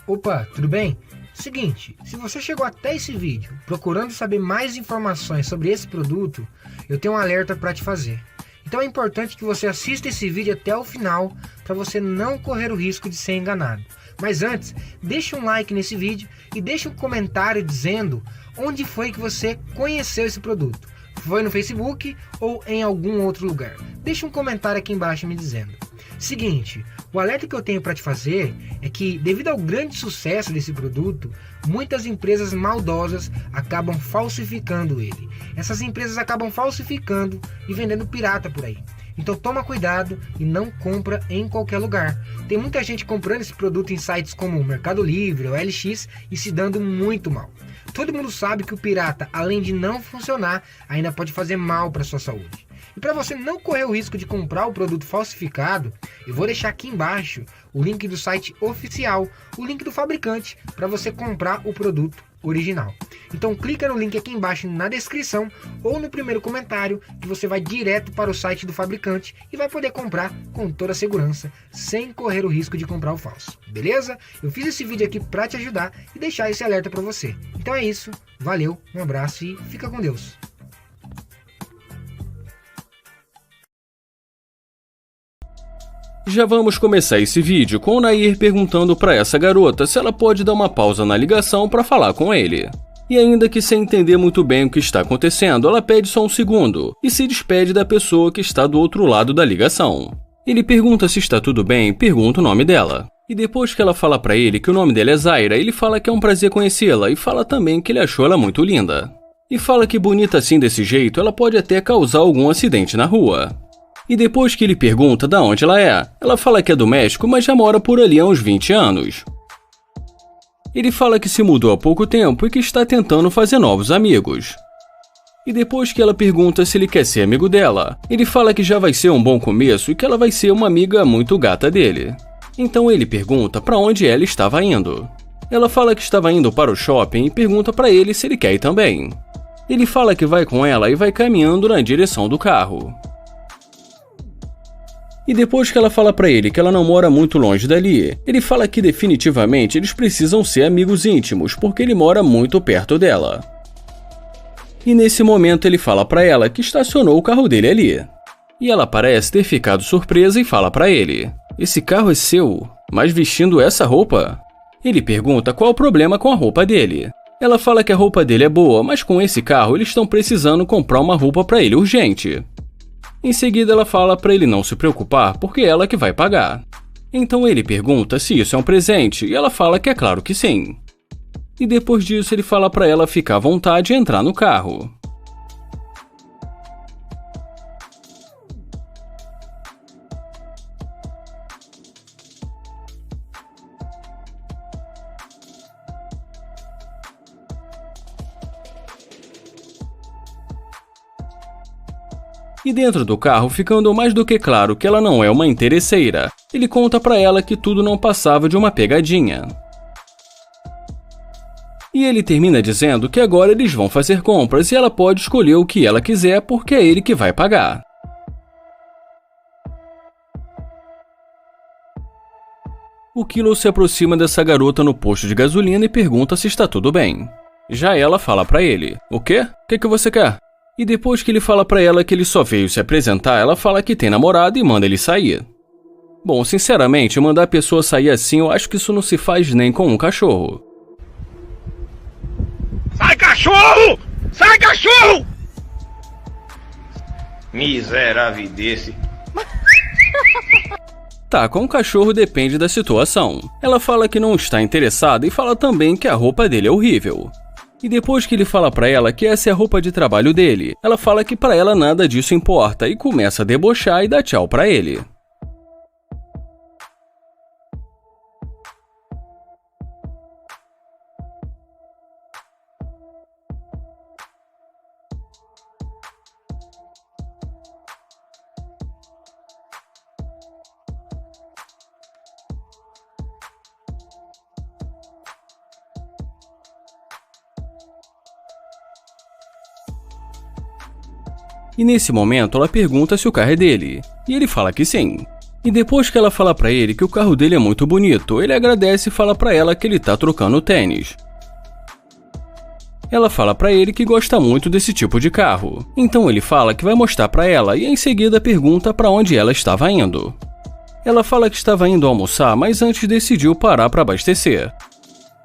Opa, tudo bem? Seguinte, se você chegou até esse vídeo procurando saber mais informações sobre esse produto, eu tenho um alerta para te fazer. Então é importante que você assista esse vídeo até o final para você não correr o risco de ser enganado. Mas antes, deixe um like nesse vídeo e deixe um comentário dizendo onde foi que você conheceu esse produto. Foi no Facebook ou em algum outro lugar? Deixe um comentário aqui embaixo me dizendo. Seguinte, o alerta que eu tenho para te fazer é que, devido ao grande sucesso desse produto, muitas empresas maldosas acabam falsificando ele. Essas empresas acabam falsificando e vendendo pirata por aí. Então toma cuidado e não compra em qualquer lugar. Tem muita gente comprando esse produto em sites como o Mercado Livre ou LX e se dando muito mal. Todo mundo sabe que o pirata, além de não funcionar, ainda pode fazer mal para sua saúde. E para você não correr o risco de comprar o produto falsificado, eu vou deixar aqui embaixo o link do site oficial, o link do fabricante, para você comprar o produto original. Então clica no link aqui embaixo na descrição ou no primeiro comentário que você vai direto para o site do fabricante e vai poder comprar com toda a segurança, sem correr o risco de comprar o falso. Beleza? Eu fiz esse vídeo aqui para te ajudar e deixar esse alerta para você. Então é isso, valeu, um abraço e fica com Deus. Já vamos começar esse vídeo com o Nair perguntando para essa garota se ela pode dar uma pausa na ligação para falar com ele. E ainda que sem entender muito bem o que está acontecendo, ela pede só um segundo e se despede da pessoa que está do outro lado da ligação. Ele pergunta se está tudo bem, pergunta o nome dela. E depois que ela fala para ele que o nome dela é Zaira, ele fala que é um prazer conhecê-la e fala também que ele achou ela muito linda. E fala que bonita assim desse jeito, ela pode até causar algum acidente na rua. E depois que ele pergunta de onde ela fala que é do México, mas já mora por ali há uns 20 anos. Ele fala que se mudou há pouco tempo e que está tentando fazer novos amigos. E depois que ela pergunta se ele quer ser amigo dela, ele fala que já vai ser um bom começo e que ela vai ser uma amiga muito gata dele. Então ele pergunta para onde ela estava indo. Ela fala que estava indo para o shopping e pergunta para ele se ele quer ir também. Ele fala que vai com ela e vai caminhando na direção do carro. E depois que ela fala pra ele que ela não mora muito longe dali, ele fala que definitivamente eles precisam ser amigos íntimos porque ele mora muito perto dela. E nesse momento ele fala pra ela que estacionou o carro dele ali. E ela parece ter ficado surpresa e fala pra ele: "Esse carro é seu, mas vestindo essa roupa?" Ele pergunta qual o problema com a roupa dele. Ela fala que a roupa dele é boa, mas com esse carro eles estão precisando comprar uma roupa pra ele urgente. Em seguida ela fala para ele não se preocupar porque é ela que vai pagar. Então ele pergunta se isso é um presente e ela fala que é claro que sim. E depois disso ele fala para ela ficar à vontade e entrar no carro. E dentro do carro, ficando mais do que claro que ela não é uma interesseira, ele conta pra ela que tudo não passava de uma pegadinha. E ele termina dizendo que agora eles vão fazer compras e ela pode escolher o que ela quiser porque é ele que vai pagar. O Kilo se aproxima dessa garota no posto de gasolina e pergunta se está tudo bem. Já ela fala pra ele: "O quê? O que você quer?" E depois que ele fala pra ela que ele só veio se apresentar, ela fala que tem namorado e manda ele sair. Bom, sinceramente, mandar a pessoa sair assim, eu acho que isso não se faz nem com um cachorro. Sai, cachorro! Sai, cachorro! Miserável desse. Tá, com o cachorro depende da situação. Ela fala que não está interessada e fala também que a roupa dele é horrível. E depois que ele fala pra ela que essa é a roupa de trabalho dele, ela fala que pra ela nada disso importa e começa a debochar e dá tchau pra ele. E nesse momento ela pergunta se o carro é dele, e ele fala que sim. E depois que ela fala pra ele que o carro dele é muito bonito, ele agradece e fala pra ela que ele tá trocando o tênis. Ela fala pra ele que gosta muito desse tipo de carro. Então ele fala que vai mostrar pra ela e em seguida pergunta pra onde ela estava indo. Ela fala que estava indo almoçar, mas antes decidiu parar pra abastecer.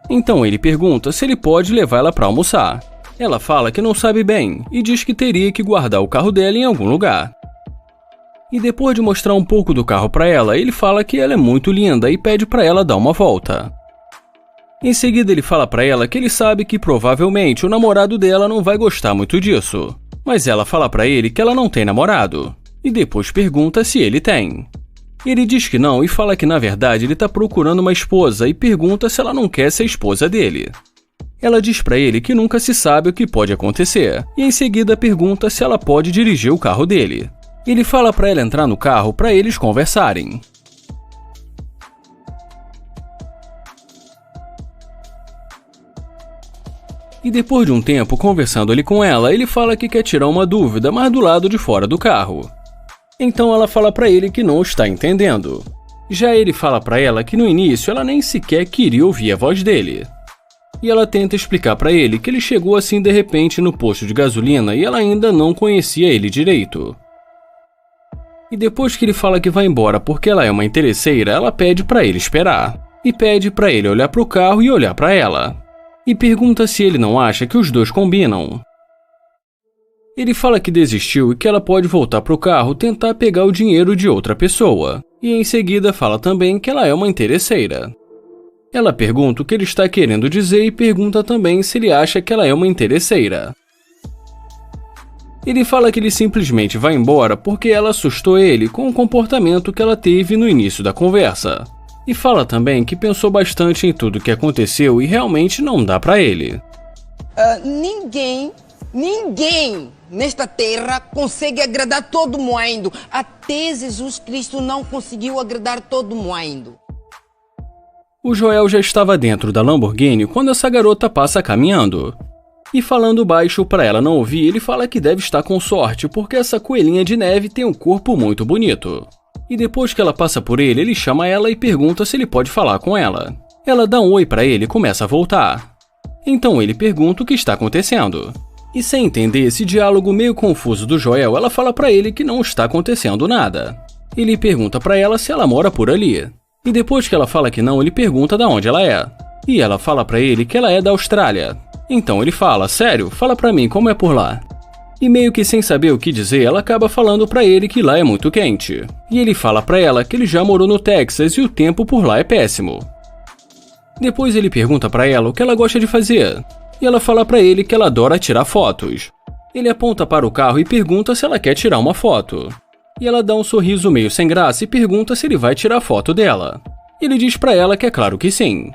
Então ele pergunta se ele pode levar ela pra almoçar. Ela fala que não sabe bem e diz que teria que guardar o carro dela em algum lugar. E depois de mostrar um pouco do carro pra ela, ele fala que ela é muito linda e pede pra ela dar uma volta. Em seguida ele fala pra ela que ele sabe que provavelmente o namorado dela não vai gostar muito disso. Mas ela fala pra ele que ela não tem namorado. E depois pergunta se ele tem. Ele diz que não e fala que na verdade ele tá procurando uma esposa e pergunta se ela não quer ser esposa dele. Ela diz pra ele que nunca se sabe o que pode acontecer. E em seguida pergunta se ela pode dirigir o carro dele. Ele fala pra ela entrar no carro pra eles conversarem. E depois de um tempo conversando ali com ela, ele fala que quer tirar uma dúvida, mas do lado de fora do carro. Então ela fala pra ele que não está entendendo. Já ele fala pra ela que no início ela nem sequer queria ouvir a voz dele. E ela tenta explicar pra ele que ele chegou assim de repente no posto de gasolina e ela ainda não conhecia ele direito. E depois que ele fala que vai embora porque ela é uma interesseira, ela pede pra ele esperar. E pede pra ele olhar pro carro e olhar pra ela. E pergunta se ele não acha que os dois combinam. Ele fala que desistiu e que ela pode voltar pro carro tentar pegar o dinheiro de outra pessoa. E em seguida fala também que ela é uma interesseira. Ela pergunta o que ele está querendo dizer e pergunta também se ele acha que ela é uma interesseira. Ele fala que ele simplesmente vai embora porque ela assustou ele com o comportamento que ela teve no início da conversa. E fala também que pensou bastante em tudo que aconteceu e realmente não dá pra ele. Ninguém nesta terra consegue agradar todo mundo. Até Jesus Cristo não conseguiu agradar todo mundo. O Joel já estava dentro da Lamborghini quando essa garota passa caminhando. E falando baixo para ela não ouvir, ele fala que deve estar com sorte porque essa coelhinha de neve tem um corpo muito bonito. E depois que ela passa por ele, ele chama ela e pergunta se ele pode falar com ela. Ela dá um oi para ele e começa a voltar. Então ele pergunta o que está acontecendo. E sem entender esse diálogo meio confuso do Joel, ela fala para ele que não está acontecendo nada. Ele pergunta para ela se ela mora por ali. E depois que ela fala que não, ele pergunta de onde ela é. E ela fala para ele que ela é da Austrália. Então ele fala, sério, fala pra mim como é por lá. E meio que sem saber o que dizer, ela acaba falando pra ele que lá é muito quente. E ele fala pra ela que ele já morou no Texas e o tempo por lá é péssimo. Depois ele pergunta pra ela o que ela gosta de fazer. E ela fala pra ele que ela adora tirar fotos. Ele aponta para o carro e pergunta se ela quer tirar uma foto. E ela dá um sorriso meio sem graça e pergunta se ele vai tirar foto dela. Ele diz pra ela que é claro que sim.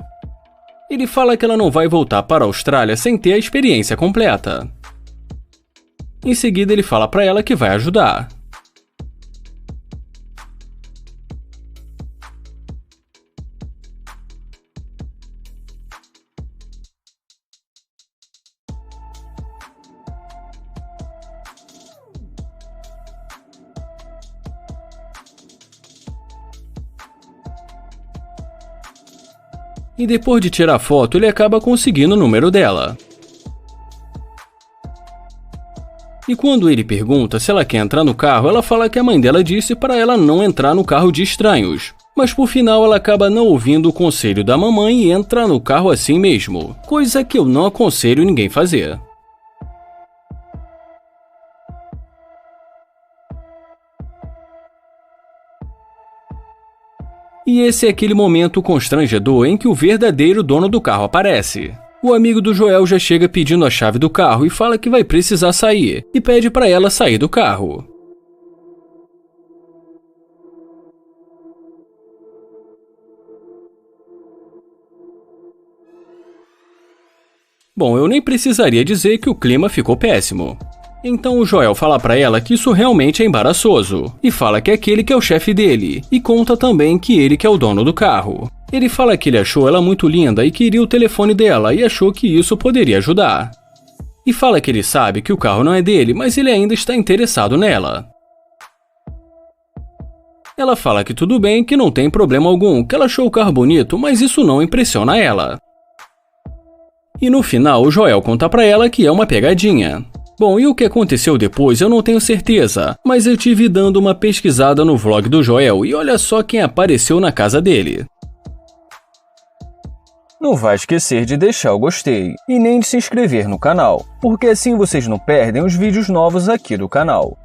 Ele fala que ela não vai voltar para a Austrália sem ter a experiência completa. Em seguida, ele fala para ela que vai ajudar. E depois de tirar foto, ele acaba conseguindo o número dela. E quando ele pergunta se ela quer entrar no carro, ela fala que a mãe dela disse para ela não entrar no carro de estranhos. Mas por final ela acaba não ouvindo o conselho da mamãe e entra no carro assim mesmo. Coisa que eu não aconselho ninguém fazer. E esse é aquele momento constrangedor em que o verdadeiro dono do carro aparece. O amigo do Joel já chega pedindo a chave do carro e fala que vai precisar sair, e pede para ela sair do carro. Bom, eu nem precisaria dizer que o clima ficou péssimo. Então o Joel fala pra ela que isso realmente é embaraçoso, e fala que aquele que é o chefe dele, e conta também que ele que é o dono do carro. Ele fala que ele achou ela muito linda e queria o telefone dela e achou que isso poderia ajudar. E fala que ele sabe que o carro não é dele, mas ele ainda está interessado nela. Ela fala que tudo bem, que não tem problema algum, que ela achou o carro bonito, mas isso não impressiona ela. E no final, o Joel conta pra ela que é uma pegadinha. Bom, e o que aconteceu depois eu não tenho certeza, mas eu tive dando uma pesquisada no vlog do Joel e olha só quem apareceu na casa dele. Não vai esquecer de deixar o gostei e nem de se inscrever no canal, porque assim vocês não perdem os vídeos novos aqui do canal.